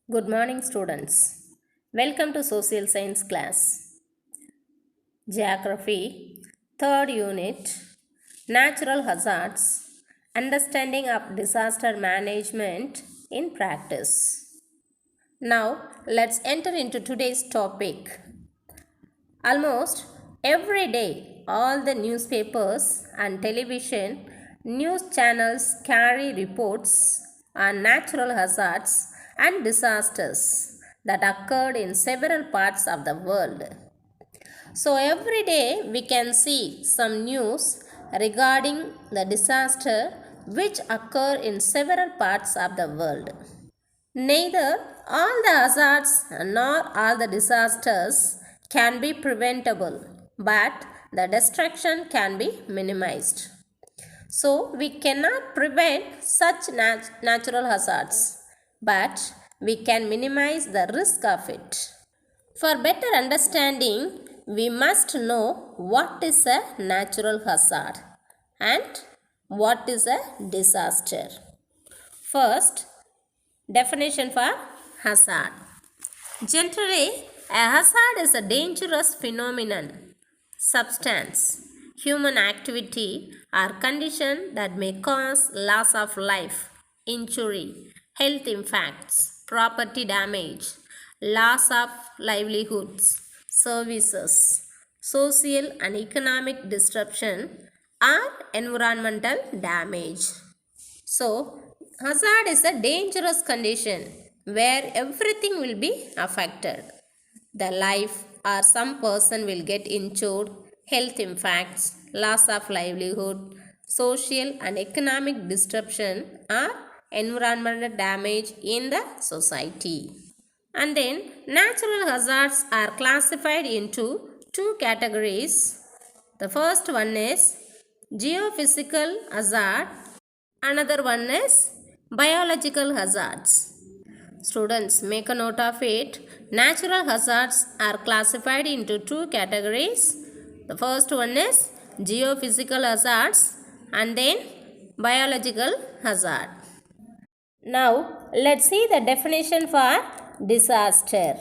Good morning, students. Welcome to Social Science class. Geography, third unit, Natural Hazards, Understanding of Disaster Management in Practice. Now, let's enter into today's topic. Almost every day, all the newspapers and television news channels carry reports on natural hazards and disasters that occurred in several parts of the world. So, every day we can see some news regarding the disaster which occur in several parts of the world. Neither all the hazards nor all the disasters can be preventable, but the destruction can be minimized. So, we cannot prevent such natural hazards, but we can minimize the risk of it. For better understanding, we must know what is a natural hazard and what is a disaster. First, definition for hazard. Generally, a hazard is a dangerous phenomenon, substance, human activity, or condition that may cause loss of life, injury, health impacts, property damage, loss of livelihoods, services, social and economic disruption, or environmental damage. So, hazard is a dangerous condition where everything will be affected. The life or some person will get injured, health impacts, loss of livelihood, social and economic disruption or environmental damage in the society. And then natural hazards are classified into two categories. The first one is geophysical hazard. Another one is biological hazards. Students, make a note of it. Natural hazards are classified into two categories. The first one is geophysical hazards and then biological hazard. Now, let's see the definition for disaster.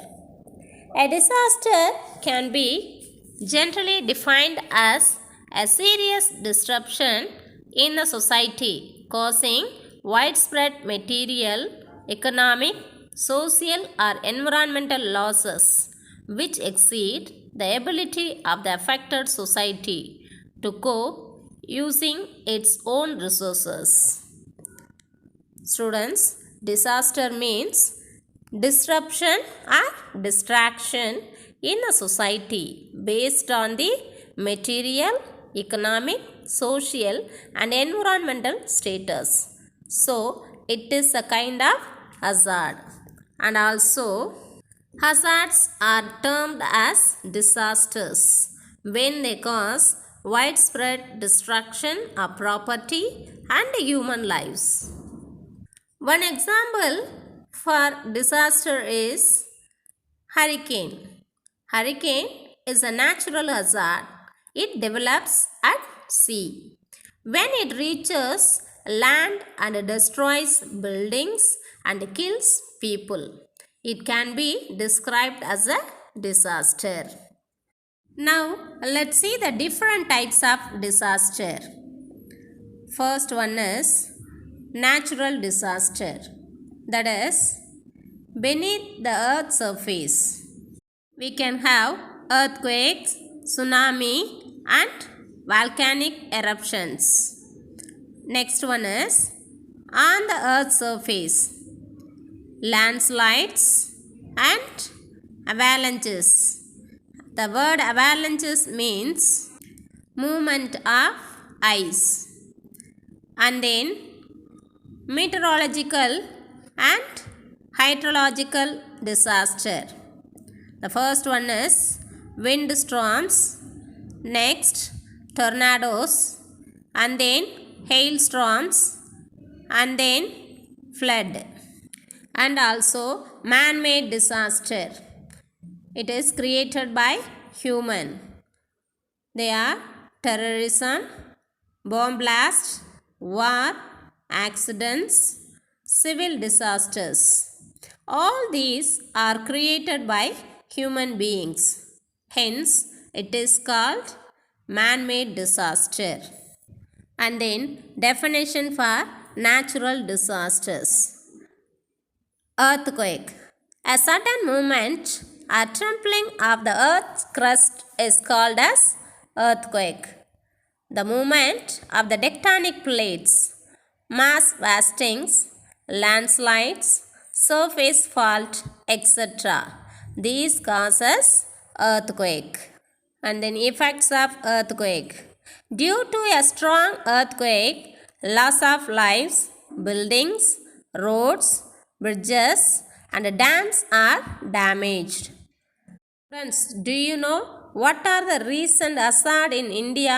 A disaster can be generally defined as a serious disruption in a society causing widespread material, economic, social or environmental losses which exceed the ability of the affected society to cope using its own resources. Students, disaster means disruption or distraction in a society based on the material, economic, social and environmental status. So, it is a kind of hazard. And also, hazards are termed as disasters when they cause widespread destruction of property and human lives. One example for disaster is hurricane. Hurricane is a natural hazard. It develops at sea. When it reaches land and destroys buildings and kills people, it can be described as a disaster. Now, let's see the different types of disaster. First one is natural disaster, that is beneath the earth's surface. We can have earthquakes, tsunami and volcanic eruptions. Next one is on the earth's surface, landslides and avalanches. The word avalanches means movement of ice. And then meteorological and hydrological disaster. The first one is wind storms, next tornadoes, and then hailstorms, and then flood. And also man-made disaster. It is created by human. They are terrorism, bomb blast, war, accidents, civil disasters. All these are created by human beings. Hence, it is called man-made disaster. And then definition for natural disasters. Earthquake. A sudden movement or trembling of the earth's crust is called as earthquake. The movement of the tectonic plates, mass vastings, landslides, surface fault, etc. These causes earthquake. And then effects of earthquake. Due to a strong earthquake, loss of lives, buildings, roads, bridges and dams are damaged. Friends, do you know what are the recent hazard in India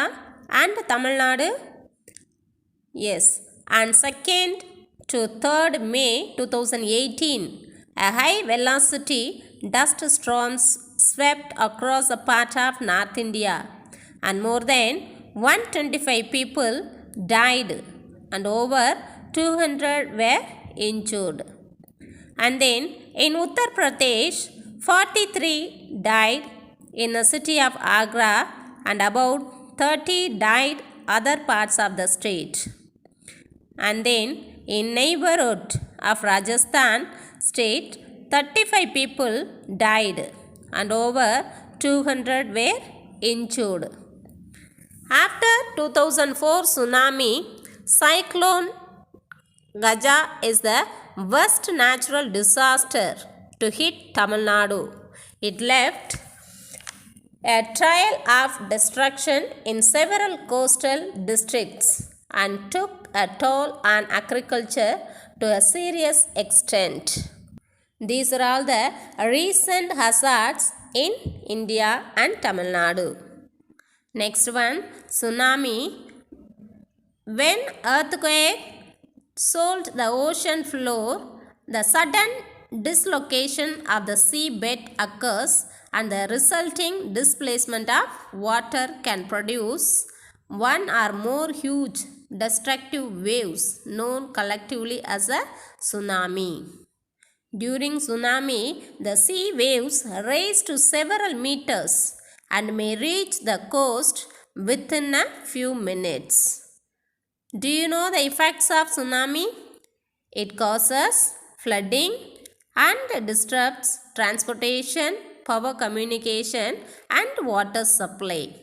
and Tamil Nadu? Yes, on 2nd to 3rd May 2018, a high velocity dust storms swept across a part of North India and more than 125 people died and over 200 were injured. And then in Uttar Pradesh, 43 died in the city of Agra and about 30 died other parts of the state. And then in neighborhood of Rajasthan state, 35 people died and over 200 were injured. After 2004 tsunami, cyclone Gaja is the worst natural disaster to hit Tamil Nadu. It left a trail of destruction in several coastal districts and took a toll on agriculture to a serious extent. These are all the recent hazards in India and Tamil Nadu. Next one, tsunami. When earthquake sold the ocean floor, the sudden dislocation of the seabed occurs and the resulting displacement of water can produce one or more huge destructive waves known collectively as a tsunami. During tsunami, the sea waves rise to several meters and may reach the coast within a few minutes. Do you know the effects of tsunami? It causes flooding and disrupts transportation, power communication and water supply.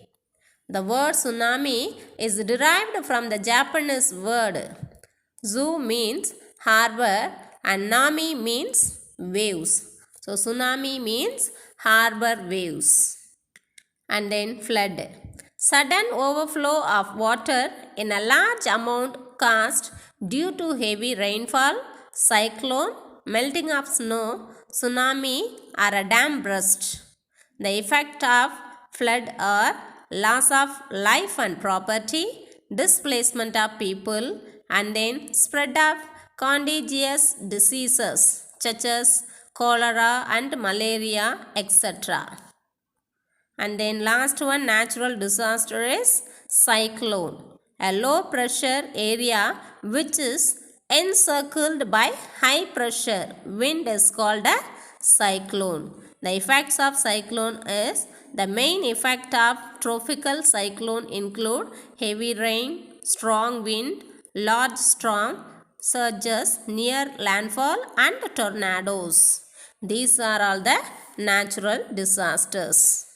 The word tsunami is derived from the Japanese word. Zu means harbor and nami means waves. So tsunami means harbor waves. And then flood. Sudden overflow of water in a large amount caused due to heavy rainfall, cyclone, melting of snow, tsunami or a dam burst. The effect of flood are loss of life and property, displacement of people and then spread of contagious diseases such as cholera and malaria, etc. And then last one, natural disaster is cyclone. A low pressure area which is encircled by high pressure wind is called a cyclone. The effects of cyclone is the main effect of tropical cyclone include heavy rain, strong wind, large storm, surges near landfall and tornadoes. These are all the natural disasters.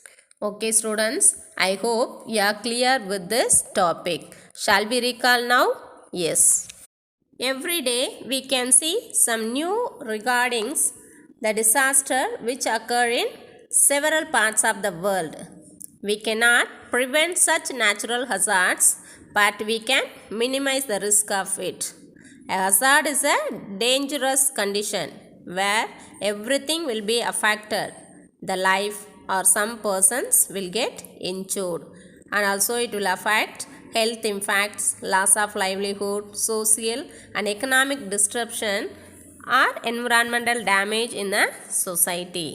Okay students, I hope you are clear with this topic. Shall we recall now? Yes. Every day we can see some new regarding the disaster which occur in several parts of the world. We cannot prevent such natural hazards, but we can minimize the risk of it. A hazard is a dangerous condition where everything will be affected. The life or some persons will get injured, and also it will affect health impacts, loss of livelihood, social and economic disruption or environmental damage in the society.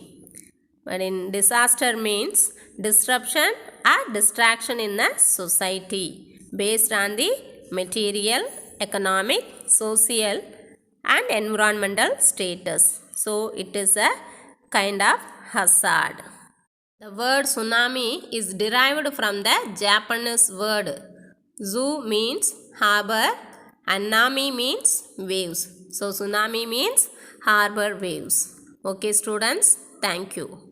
But in disaster means disruption or distraction in the society based on the material, economic, social and environmental status. So it is a kind of hazard. The word tsunami is derived from the Japanese word. Zu means harbor and nami means waves. So tsunami means harbor waves. Okay students, thank you.